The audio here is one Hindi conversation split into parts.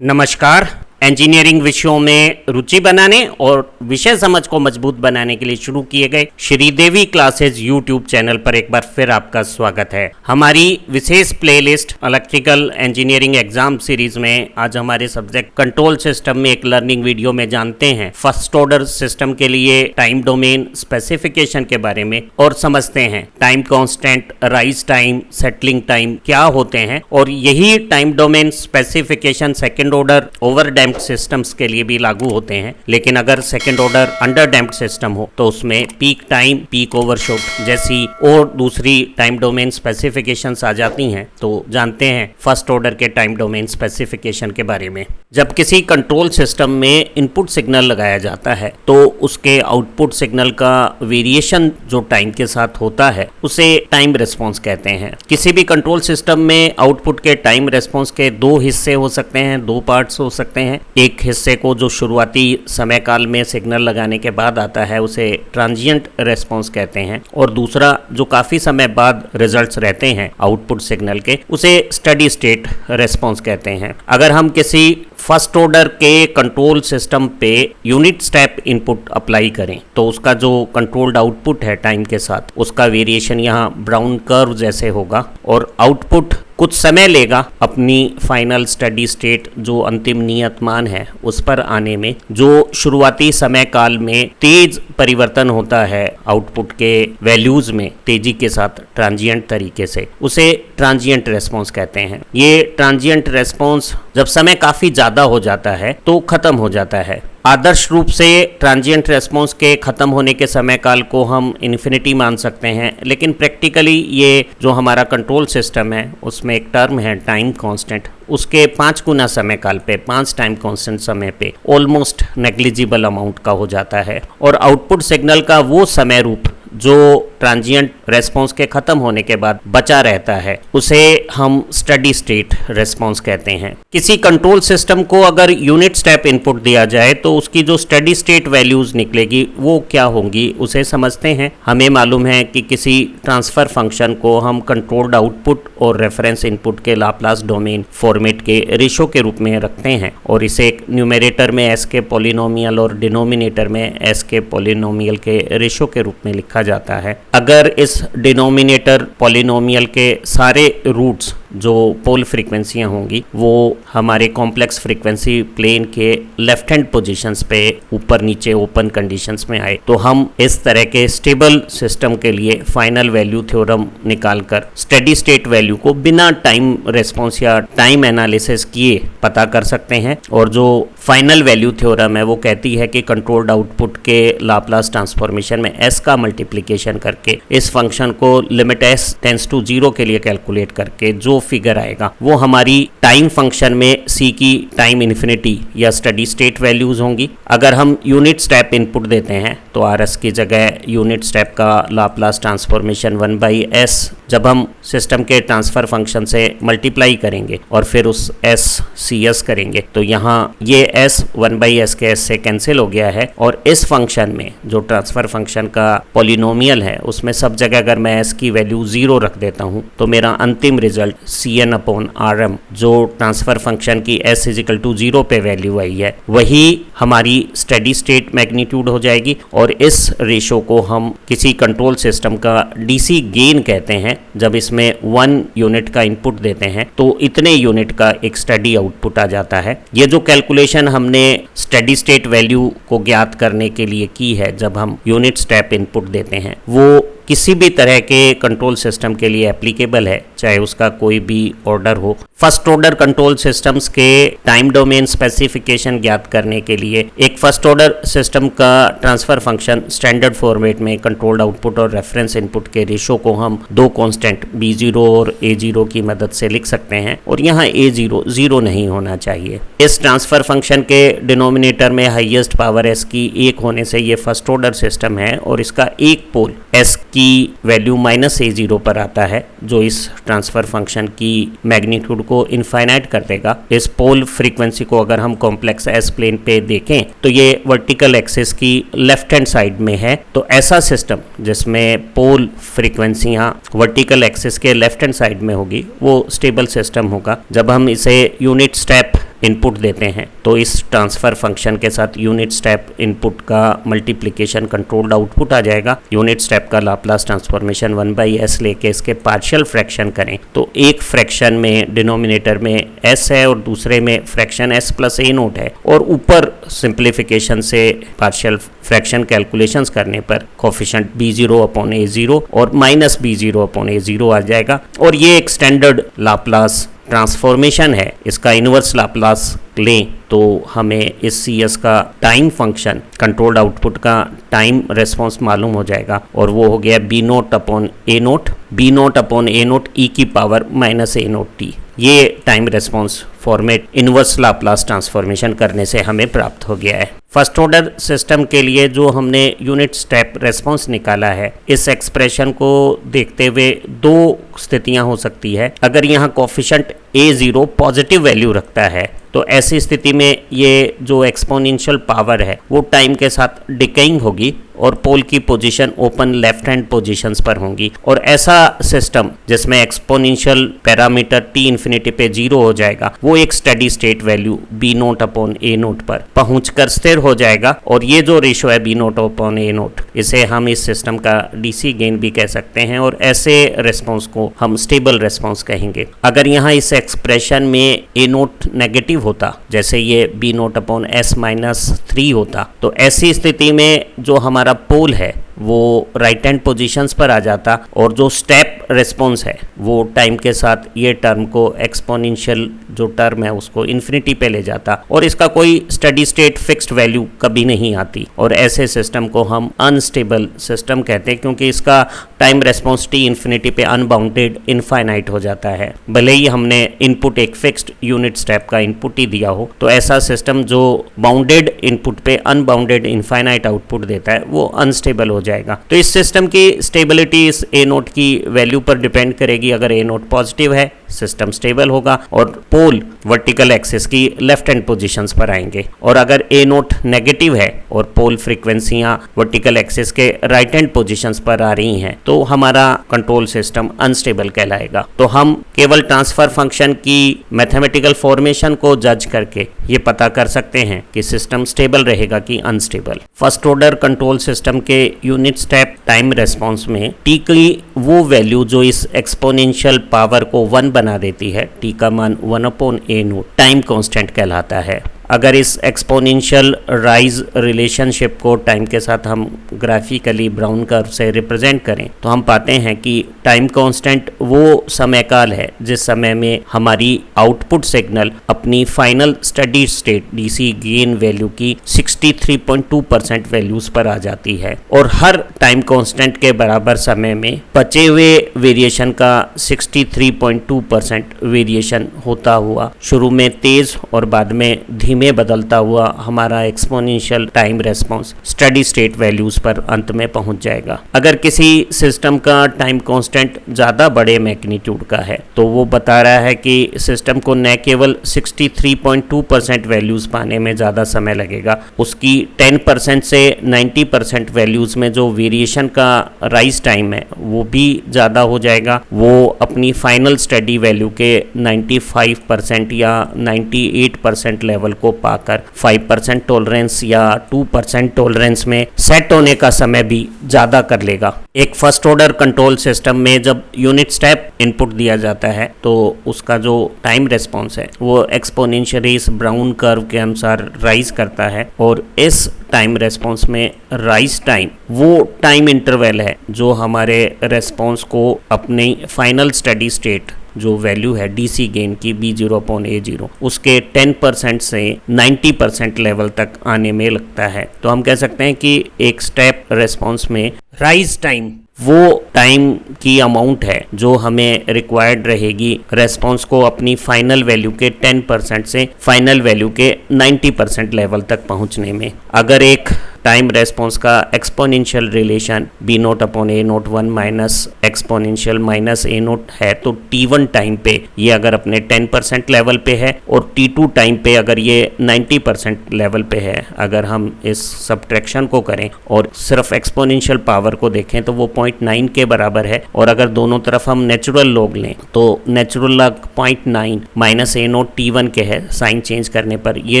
नमस्कार। इंजीनियरिंग विषयों में रुचि बनाने और विषय समझ को मजबूत बनाने के लिए शुरू किए गए श्रीदेवी क्लासेज यूट्यूब चैनल पर एक बार फिर आपका स्वागत है। हमारी विशेष playlist electrical engineering exam series में आज हमारे सब्जेक्ट कंट्रोल सिस्टम में एक लर्निंग वीडियो में जानते हैं फर्स्ट ऑर्डर सिस्टम के लिए टाइम डोमेन स्पेसिफिकेशन के बारे में और समझते हैं time constant, rise time, settling time क्या होते हैं और यही time domain specification second order over damped systems के लिए भी लागू होते हैं। लेकिन अगर second order under damped system हो तो उसमें पीक टाइम, पीक ओवरशूट जैसी और दूसरी टाइम डोमेन स्पेसिफिकेशंस आ जाती हैं। तो जानते हैं फर्स्ट ऑर्डर के टाइम डोमेन स्पेसिफिकेशन के बारे में। जब किसी कंट्रोल सिस्टम में इनपुट सिग्नल लगाया जाता है तो उसके आउटपुट सिग्नल का वेरिएशन जो टाइम के साथ होता है उसे टाइम रिस्पॉन्स कहते हैं। किसी भी कंट्रोल सिस्टम में आउटपुट के टाइम रिस्पॉन्स के दो हिस्से हो सकते हैं, दो पार्ट्स हो सकते हैं। एक हिस्से को जो शुरुआती समय काल में सिग्नल लगाने के बाद आता है उसे ट्रांजिएंट रिस्पॉन्स कहते हैं और दूसरा जो काफी समय बाद रिजल्ट्स रहते हैं आउटपुट सिग्नल के उसे स्टेडी स्टेट रिस्पॉन्स कहते हैं। अगर हम किसी फर्स्ट ऑर्डर के कंट्रोल सिस्टम पे यूनिट स्टेप इनपुट अप्लाई करें तो उसका जो कंट्रोल्ड आउटपुट है टाइम के साथ उसका वेरिएशन यहाँ ब्राउन कर्व जैसे होगा और आउटपुट कुछ समय लेगा अपनी फाइनल स्टेडी स्टेट जो अंतिम नियत मान है उस पर आने में। जो शुरुआती समय काल में तेज परिवर्तन होता है आउटपुट के वैल्यूज में तेजी के साथ ट्रांजिएंट तरीके से उसे ट्रांजिएंट रेस्पॉन्स कहते हैं। ये ट्रांजिएंट रेस्पॉन्स जब समय काफी ज्यादा हो जाता है तो खत्म हो जाता है। आदर्श रूप से ट्रांजिएंट रेस्पॉन्स के खत्म होने के समय काल को हम इन्फिनिटी मान सकते हैं, लेकिन प्रैक्टिकली ये जो हमारा कंट्रोल सिस्टम है उसमें एक टर्म है टाइम कांस्टेंट, उसके 5 गुना समय काल पे 5 टाइम कांस्टेंट समय पे ऑलमोस्ट नेग्लिजिबल अमाउंट का हो जाता है और आउटपुट सिग्नल का वो समय रूप जो ट्रांजिएंट रेस्पॉन्स के खत्म होने के बाद बचा रहता है उसे हम स्टेडी स्टेट रेस्पॉन्स कहते हैं। किसी कंट्रोल सिस्टम को अगर यूनिट स्टेप इनपुट दिया जाए तो उसकी जो स्टेडी स्टेट वैल्यूज निकलेगी वो क्या होंगी उसे समझते हैं। हमें मालूम है कि किसी ट्रांसफर फंक्शन को हम कंट्रोल्ड आउटपुट और रेफरेंस इनपुट के लाप्लास डोमेन फॉर्मेट के रेशो के रूप में रखते हैं और इसे एक न्यूमरेटर में एस के पॉलिनोमियल और डिनोमिनेटर में एस के पॉलिनोमियल के रेशो के रूप में लिखा जाता है। अगर इस डिनोमिनेटर पॉलिनोमियल के सारे रूट्स जो पोल फ्रीक्वेंसियां होंगी वो हमारे कॉम्प्लेक्स फ्रीक्वेंसी प्लेन के लेफ्ट हैंड पोजीशंस पे ऊपर नीचे ओपन कंडीशंस में आए तो हम इस तरह के स्टेबल सिस्टम के लिए फाइनल वैल्यू थ्योरम निकालकर स्टेडी स्टेट वैल्यू को बिना टाइम रेस्पॉन्स या टाइम एनालिसिस किए पता कर सकते हैं। और जो फाइनल वैल्यू थ्योरम है वो कहती है कि कंट्रोल्ड आउटपुट के लाप्लास ट्रांसफॉर्मेशन में एस का मल्टीप्लिकेशन करके इस फंक्शन को लिमिट एस टेंड्स टू 0 के लिए कैलकुलेट करके जो फिगर आएगा वो हमारी टाइम फंक्शन में सी की टाइम इन्फिनिटी या स्टेडी स्टेट वैल्यूज होंगी। अगर हम यूनिट स्टेप इनपुट देते हैं तो आर एस की जगह यूनिट स्टेप का लाप्लास ट्रांसफॉर्मेशन 1/s जब हम सिस्टम के ट्रांसफर फंक्शन से मल्टीप्लाई करेंगे और फिर उस एस सी एस करेंगे तो यहाँ ये एस 1/s के एस से कैंसिल हो गया है और इस फंक्शन में जो ट्रांसफर फंक्शन का पॉलिनोमियल है उसमें सब जगह अगर मैं एस की वैल्यू 0 रख देता हूँ तो मेरा अंतिम रिजल्ट Cn/Rm जो ट्रांसफर फंक्शन की s = 0 पे वैल्यू आई है वही हमारी स्टेडी स्टेट मैग्नीट्यूड हो जाएगी। और इस रेशो को हम किसी कंट्रोल सिस्टम का डीसी गेन कहते हैं। जब इसमें 1 यूनिट का इनपुट देते हैं तो इतने यूनिट का एक स्टेडी आउटपुट आ जाता है। ये जो कैलकुलेशन हमने स्टेडी स्टेट वैल्यू को ज्ञात करने के लिए की है जब हम यूनिट स्टेप इनपुट देते हैं वो किसी भी तरह के कंट्रोल सिस्टम के लिए एप्लीकेबल है, चाहे उसका कोई भी ऑर्डर हो। फर्स्ट ऑर्डर कंट्रोल सिस्टम्स के टाइम डोमेन स्पेसिफिकेशन ज्ञात करने के लिए एक फर्स्ट ऑर्डर सिस्टम का ट्रांसफर फंक्शन स्टैंडर्ड फॉर्मेट में कंट्रोल्ड आउटपुट और रेफरेंस इनपुट के रेशो को हम दो कांस्टेंट b0 और a0 की मदद से लिख सकते हैं और यहाँ a0 0 नहीं होना चाहिए। इस ट्रांसफर फंक्शन के डिनोमिनेटर में हाईएस्ट पावर s की 1 होने से ये फर्स्ट ऑर्डर सिस्टम है और इसका एक पोल s की वैल्यू -a0 पर आता है जो इस ट्रांसफर फंक्शन की मैग्नीट्यूड को इनफाइनाइट कर देगा। इस पोल फ्रीक्वेंसी को अगर हम कॉम्प्लेक्स एस प्लेन पे देखें तो ये वर्टिकल एक्सिस की लेफ्ट हैंड साइड में है। तो ऐसा सिस्टम जिसमें पोल फ्रीक्वेंसियां वर्टिकल एक्सिस के लेफ्ट हैंड साइड में होगी वो स्टेबल सिस्टम होगा। जब हम इसे यूनिट स्टेप इनपुट देते हैं तो इस ट्रांसफर फंक्शन के साथ यूनिट स्टेप इनपुट का मल्टीप्लिकेशन कंट्रोल्ड आउटपुट आ जाएगा। यूनिट स्टेप का लाप्लास ट्रांसफॉर्मेशन 1/s लेके इसके पार्शियल फ्रैक्शन करें तो एक फ्रैक्शन में डिनोमिनेटर में s है और दूसरे में fraction s plus a note है, और ऊपर सिंप्लीफिकेशन से पार्शियल फ्रैक्शन कैलकुलेशंस करने पर कोफिशिएंट b0 अपॉन a0 और माइनस b0 अपॉन a0 आ जाएगा। और ये एक स्टैंडर्ड लाप्लास ट्रांसफॉर्मेशन है। इसका इन्वर्स लाप्लास लें तो हमें इस CS का टाइम फंक्शन कंट्रोल्ड आउटपुट का टाइम रेस्पॉन्स मालूम हो जाएगा, और वो हो गया b0 upon a note, b0 upon a note e की power minus a note t। ये time response format inverse Laplace transformation करने से हमें प्राप्त हो गया है। फर्स्ट ऑर्डर सिस्टम के लिए जो हमने यूनिट स्टेप रेस्पॉन्स निकाला है, इस एक्सप्रेशन को देखते हुए दो स्थितियां हो सकती है। अगर यहाँ कोफिशिएंट a0 पॉजिटिव वैल्यू रखता है तो ऐसी स्थिति में ये जो एक्सपोनेंशियल पावर है वो टाइम के साथ डिकेइंग होगी और पोल की position open left hand positions पर होंगी, और ऐसा सिस्टम जिसमें एक्सपोनेंशियल पैरामीटर t इन्फिनिटी पे 0 हो जाएगा वो एक steady state value b0 upon a note पर पहुंचकर स्थिर हो जाएगा। और ये जो रेशो है b0 अपॉन a नोट, इसे हम इस सिस्टम का DC गेन भी कह सकते हैं, और ऐसे रेस्पॉन्स को हम स्टेबल रेस्पॉन्स कहेंगे। अगर यहाँ इस एक्सप्रेशन में a नोट नेगेटिव होता, जैसे ये b0 अपॉन s माइनस 3 होता, तो ऐसी स्थिति में जो हमारा पोल है वो राइट हैंड पोजीशंस पर आ जाता, और जो स्टेप रिस्पॉन्स है वो टाइम के साथ ये टर्म को एक्सपोनेंशियल जो टर्म है उसको इन्फिनिटी पे ले जाता, और इसका कोई स्टेडी स्टेट फिक्स्ड वैल्यू कभी नहीं आती। और ऐसे सिस्टम को हम अनस्टेबल सिस्टम कहते हैं, क्योंकि इसका टाइम रेस्पॉन्स t इन्फिनिटी पे अनबाउंडेड इनफाइनाइट हो जाता है। भले ही हमने इनपुट एक फिक्स्ड यूनिट स्टेप का इनपुट ही दिया हो, तो ऐसा सिस्टम जो बाउंडेड इनपुट पे अनबाउंडेड इनफाइनाइट आउटपुट देता है वो अनस्टेबल हो जाएगा। तो इस सिस्टम की स्टेबिलिटी इस a नोट की वैल्यू पर डिपेंड करेगी। अगर a नोट पॉजिटिव है सिस्टम स्टेबल होगा और पोल वर्टिकल एक्सिस की लेफ्ट हैंड पोजीशंस पर आएंगे, और अगर a नोट नेगेटिव है और पोल फ्रीक्वेंसियां वर्टिकल एक्सिस के राइट हैंड पोजीशंस पर आ रही हैं तो हमारा कंट्रोल सिस्टम अनस्टेबल कहलाएगा। तो हम केवल ट्रांसफर फंक्शन की मैथमेटिकल फॉर्मेशन को जज करके ये पता कर सकते हैं कि सिस्टम स्टेबल रहेगा कि unstable. First order control system के यूनिट स्टेप टाइम रेस्पॉन्स में t की वो वैल्यू जो इस एक्सपोनेंशियल पावर को 1 बना देती है, t का मान 1 upon a note time constant कहलाता है। अगर इस एक्सपोनेंशियल राइज रिलेशनशिप को टाइम के साथ हम ग्राफिकली ब्राउन कर्व से रिप्रेजेंट करें तो हम पाते हैं कि टाइम कांस्टेंट वो समय काल है जिस समय में हमारी आउटपुट सिग्नल अपनी final steady state DC gain value की 63.2% वैल्यूज पर आ जाती है, और हर टाइम कांस्टेंट के बराबर समय में बचे हुए वेरिएशन का 63.2% वेरिएशन होता हुआ शुरू में तेज और बाद में धीमे में बदलता हुआ हमारा exponential time response steady state values पर अंत में पहुंच जाएगा। अगर किसी सिस्टम का टाइम कांस्टेंट ज़्यादा बड़े मैग्नीट्यूड का है तो वो बता रहा है कि सिस्टम को न केवल 63.2% वैल्यूज पाने में ज़्यादा समय लगेगा, उसकी 10% से 90% वैल्यूज में जो वेरिएशन का राइज टाइम है वो भी ज़्यादा हो जाएगा। वो अपनी फाइनल स्टेडी वैल्यू के 95% या 98% लेवल को पाकर 5% टॉलरेंस या 2% टॉलरेंस में सेट होने का समय भी ज़्यादा कर लेगा। एक फर्स्ट ऑर्डर कंट्रोल सिस्टम में जब यूनिट स्टेप इनपुट दिया जाता है तो उसका जो टाइम रेस्पॉन्स है वो एक्सपोनेंशियली इस ब्राउन कर्व के अनुसार राइज करता है, और इस टाइम रेस्पॉन्स में राइज टाइम वो टाइम इंटरवल है जो हमारे रेस्पॉन्स को अपनी फाइनल स्टेडी स्टेट जो वैल्यू है DC गेन की B0/A0 उसके 10% से 90% लेवल तक आने में लगता है। तो हम कह सकते हैं कि एक स्टेप रेस्पॉन्स में राइज टाइम वो टाइम की अमाउंट है जो हमें रिक्वायर्ड रहेगी रेस्पॉन्स को अपनी फाइनल वैल्यू के 10% से फाइनल वैल्यू के 90% लेवल तक पहुंचने में। अगर एक टाइम रेस्पॉन्स का exponential relation B naught upon A naught 1 minus exponential minus A naught है, तो T1 टाइम पे ये अगर अपने 10% लेवल पे है और T2 टाइम पे अगर ये 90% लेवल पे है, अगर हम इस सब्ट्रैक्शन को करें और सिर्फ एक्सपोनेंशियल पावर को देखें तो वो 0.9 के बराबर है। और अगर दोनों तरफ हम नेचुरल लॉग लें तो natural log 0.9 minus A note T1 के है, साइन चेंज करने पर ये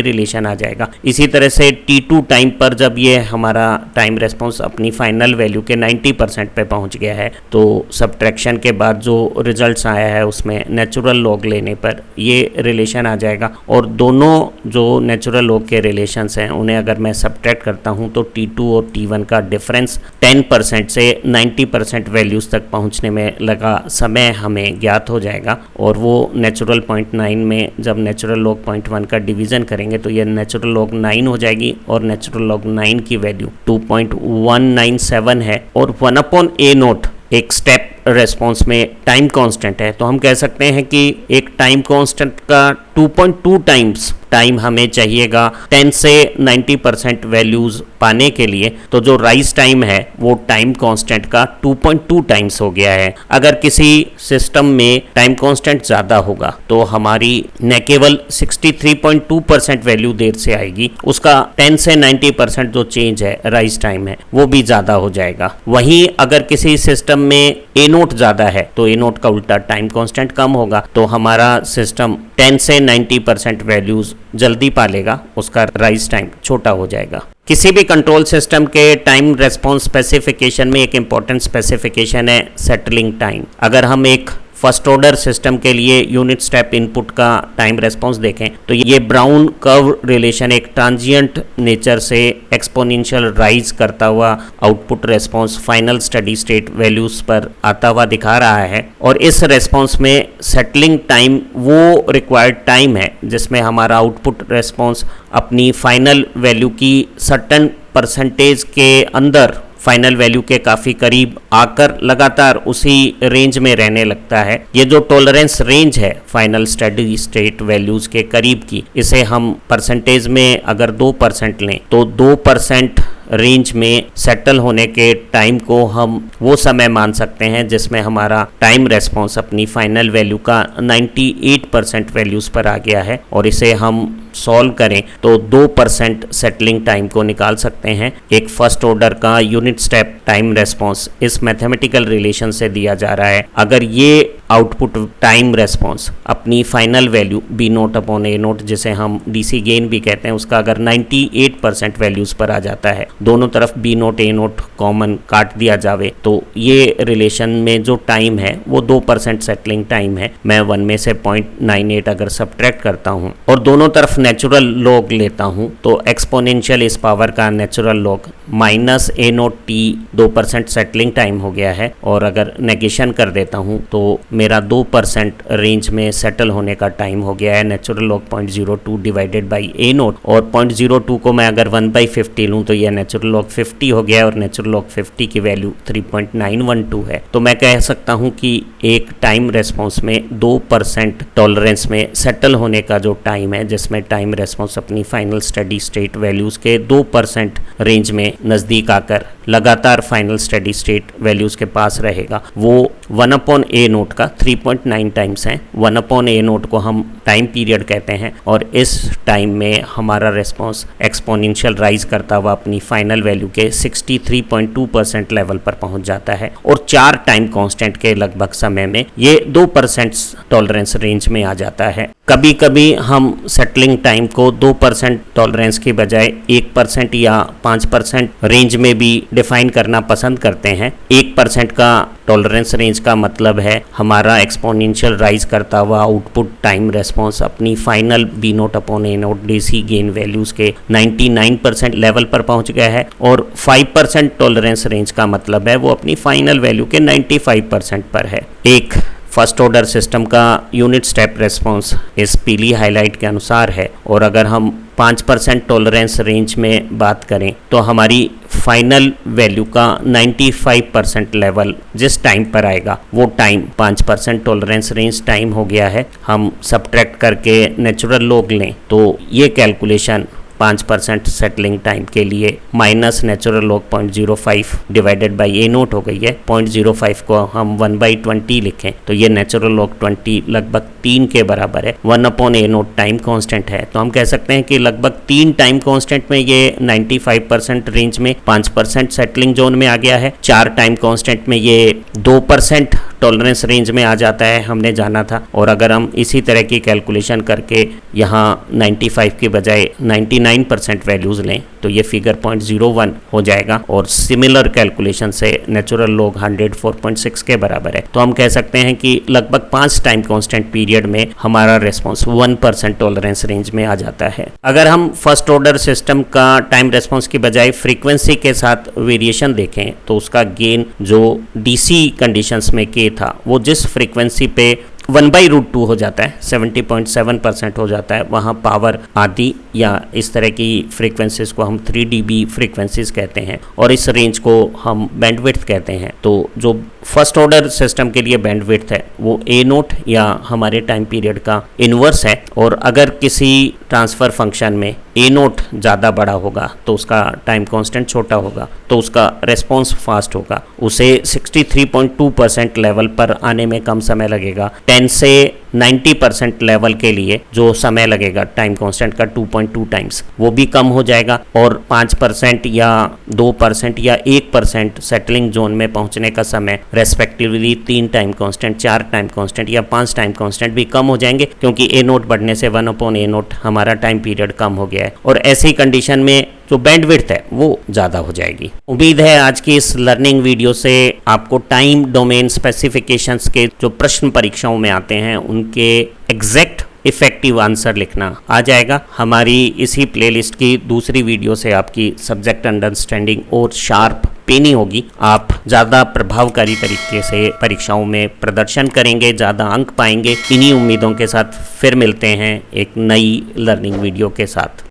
रिलेशन आ जाएगा। इसी तरह से T2 टाइम पर जब ये हमारा टाइम रेस्पॉन्स अपनी फाइनल वैल्यू के 90% पे पहुंच गया है तो सब्ट्रैक्शन के बाद जो रिजल्ट्स आया है उसमें नेचुरल लॉग लेने पर ये रिलेशन आ जाएगा। और दोनों जो नेचुरल लॉग के रिलेशंस हैं उन्हें अगर मैं सब्ट्रैक्ट करता हूं तो T2 और T1 का डिफरेंस 10% से 90% वैल्यूज़ तक पहुंचने में लगा समय हमें ज्ञात हो जाएगा। और वो नेचुरल 0.9 में जब नेचुरल लॉग 0.1 का डिवीज़न करेंगे तो ये नेचुरल लॉग 9 हो जाएगी और नेचुरल लॉग 9 की वैल्यू 2.197 है। और 1/a0 एक स्टेप रेस्पॉन्स में टाइम कांस्टेंट है, तो हम कह सकते हैं कि एक टाइम कांस्टेंट का 2.2 टाइम्स टाइम हमें चाहिएगा 10 से 90% वैल्यूज़ पाने के लिए। तो जो राइज टाइम है वो टाइम कांस्टेंट का 2.2 टाइम्स हो गया है। अगर किसी सिस्टम में टाइम कांस्टेंट ज़्यादा होगा तो हमारी न केवल 63.2% वैल्यू देर से आएगी, उसका 10 से 90% जो चेंज है राइज टाइम है वो भी ज़्यादा हो जाएगा। वहीं अगर किसी सिस्टम में ए नोट ज़्यादा है तो ए नोट का उल्टा टाइम कांस्टेंट कम होगा, तो हमारा सिस्टम 10 से 90% वैल्यूज़ जल्दी पालेगा, उसका राइज टाइम छोटा हो जाएगा। किसी भी कंट्रोल सिस्टम के टाइम रेस्पॉन्स स्पेसिफिकेशन में एक इम्पॉर्टेंट स्पेसिफिकेशन है सेटलिंग टाइम। अगर हम एक फर्स्ट ऑर्डर सिस्टम के लिए यूनिट स्टेप इनपुट का टाइम रेस्पॉन्स देखें तो ये ब्राउन कर्व रिलेशन एक ट्रांजिएंट नेचर से एक्सपोनेंशियल राइज करता हुआ output response final steady state values पर आता हुआ दिखा रहा है। और इस रेस्पॉन्स में सेटलिंग टाइम वो रिक्वायर्ड टाइम है जिसमें हमारा आउटपुट रेस्पॉन्स अपनी फाइनल वैल्यू की सर्टेन परसेंटेज के अंदर फाइनल वैल्यू के काफ़ी करीब आकर लगातार उसी रेंज में रहने लगता है। ये जो टॉलरेंस रेंज है फाइनल स्टेडी स्टेट वैल्यूज के करीब की, इसे हम परसेंटेज में अगर 2% लें तो 2% रेंज में सेटल होने के टाइम को हम वो समय मान सकते हैं जिसमें हमारा टाइम रेस्पॉन्स अपनी फाइनल वैल्यू का 98% वैल्यूज़ पर आ गया है। और इसे हम सॉल्व करें तो 2% सेटलिंग टाइम को निकाल सकते हैं। एक फर्स्ट ऑर्डर का यूनिट स्टेप टाइम रेस्पॉन्स इस मैथमेटिकल रिलेशन से दिया जा रहा है। अगर ये आउटपुट टाइम रेस्पॉन्स अपनी final value B naught upon A naught, जिसे हम डीसी गेन भी कहते हैं, उसका अगर 98% वैल्यूज़ पर आ जाता है, दोनों तरफ बी नोट ए नोट कॉमन काट दिया जावे, तो ये रिलेशन में जो टाइम है वो 2% सेटलिंग टाइम है। मैं 1 में से 0.98 अगर सब्ट्रैक्ट करता हूँ और दोनों तरफ नेचुरल लॉग लेता हूँ तो एक्सपोनेंशियल इस पावर का natural log minus A note T 2% settling time हो गया है। और अगर नेगेशन कर देता हूँ तो मेरा 2% रेंज में सेटल होने का टाइम हो गया है natural log 0.02 divided by A note. और 0.02 को मैं अगर 1/50 लूँ तो यह नेचुरल लॉग 50 हो गया है और नेचुरल लॉग 50 की वैल्यू 3.912 है। तो मैं कह सकता हूँ कि एक टाइम रेस्पॉन्स में 2% टॉलरेंस में सेटल होने का जो टाइम है, जिसमें टाइम रेस्पॉन्स अपनी फाइनल स्टेडी स्टेट वैल्यूज़ के 2% रेंज में नज़दीक आकर लगातार फाइनल स्टेडी स्टेट वैल्यूज़ के पास रहेगा, वो 1/a नोट का 3.9 टाइम्स है। 1/a नोट को हम टाइम पीरियड कहते हैं और इस टाइम में हमारा रेस्पॉन्स एक्सपोनेंशियल राइज करता हुआ अपनी फाइनल वैल्यू के 63.2% लेवल पर पहुंच जाता है। और 4 टाइम कांस्टेंट के लगभग समय में ये 2% टॉलरेंस रेंज में आ जाता है। कभी कभी हम सेटलिंग टाइम को 2% टॉलरेंस की बजाय 1% या 5% रेंज में भी डिफाइन करना पसंद करते हैं। 1% का टॉलरेंस रेंज का मतलब है हमारा एक्सपोनेंशियल राइज करता हुआ आउटपुट टाइम रेस्पॉन्स अपनी final B naught upon A note DC gain values के 99% लेवल पर पहुंच गया है। और 5% टॉलरेंस रेंज का मतलब है वो अपनी फाइनल वैल्यू के 95% पर है। एक फर्स्ट ऑर्डर सिस्टम का यूनिट स्टेप रेस्पॉन्स इस पीली हाईलाइट के अनुसार है। और अगर हम 5% टॉलरेंस रेंज में बात करें तो हमारी फाइनल वैल्यू का 95% लेवल जिस टाइम पर आएगा वो टाइम 5% टॉलरेंस रेंज टाइम हो गया है। हम सब्ट्रैक्ट करके नेचुरल लॉग लें तो ये कैलकुलेशन 5% सेटलिंग टाइम के लिए minus natural log 0.05 divided by A note हो गई है। 0.05 को हम 1/20 लिखें तो ये नेचुरल लॉग 20 लगभग 3 के बराबर है। 1/ए नोट टाइम कांस्टेंट है, तो हम कह सकते हैं कि लगभग 3 टाइम कांस्टेंट में ये 95% रेंज में 5% सेटलिंग जोन में आ गया है। 4 टाइम कांस्टेंट में ये 2% टॉलरेंस रेंज में आ जाता है, हमने जाना था। और अगर हम इसी तरह की कैलकुलेशन करके यहाँ 95 के बजाय 99% वैल्यूज लें तो ये फिगर 0.01 हो जाएगा और सिमिलर कैलकुलेशन से नेचुरल लॉग 104.6 के बराबर है। तो हम कह सकते हैं कि लगभग 5 टाइम कांस्टेंट पीरियड में हमारा रेस्पॉन्स 1% टॉलरेंस रेंज में आ जाता है। अगर हम फर्स्ट ऑर्डर सिस्टम का टाइम रेस्पॉन्स की बजाय फ्रीक्वेंसी के साथ वेरिएशन देखें तो उसका गेन जो डीसी कंडीशंस में के था वो जिस फ्रीक्वेंसी पे 1/√2 हो जाता है, 70.7% हो जाता है, वहाँ पावर आधी या इस तरह की फ्रीक्वेंसीज को हम 3 dB फ्रीक्वेंसीज कहते हैं और इस रेंज को हम बैंडविड्थ कहते हैं। तो जो फर्स्ट ऑर्डर सिस्टम के लिए बैंडविड्थ है वो ए नोट या हमारे टाइम पीरियड का इन्वर्स है। और अगर किसी ट्रांसफ़र फंक्शन में ए नोट ज़्यादा बड़ा होगा तो उसका टाइम कांस्टेंट छोटा होगा, तो उसका रेस्पॉन्स फास्ट होगा। उसे 63.2% लेवल पर आने में कम समय लगेगा। 10 से 90% लेवल के लिए जो समय लगेगा टाइम कांस्टेंट का 2.2 टाइम्स वो भी कम हो जाएगा। और 5% या 2% या 1% सेटलिंग जोन में पहुंचने का समय respectively 3 time constant, 4 time constant या 5 टाइम कांस्टेंट भी कम हो जाएंगे, क्योंकि ए नोट बढ़ने से 1/ए नोट हमारा टाइम पीरियड कम हो गया है और ऐसी कंडीशन में जो बैंडविड्थ है वो ज़्यादा हो जाएगी। उम्मीद है आज की इस लर्निंग वीडियो से आपको टाइम डोमेन स्पेसिफिकेशंस के जो प्रश्न परीक्षाओं में आते हैं उनके एग्जैक्ट इफेक्टिव आंसर लिखना आ जाएगा। हमारी इसी प्लेलिस्ट की दूसरी वीडियो से आपकी सब्जेक्ट अंडरस्टैंडिंग और शार्प पेनी होगी। आप ज़्यादा प्रभावकारी तरीके से परीक्षाओं में प्रदर्शन करेंगे, ज़्यादा अंक पाएंगे। इन्हीं उम्मीदों के साथ फिर मिलते हैं एक नई लर्निंग वीडियो के साथ।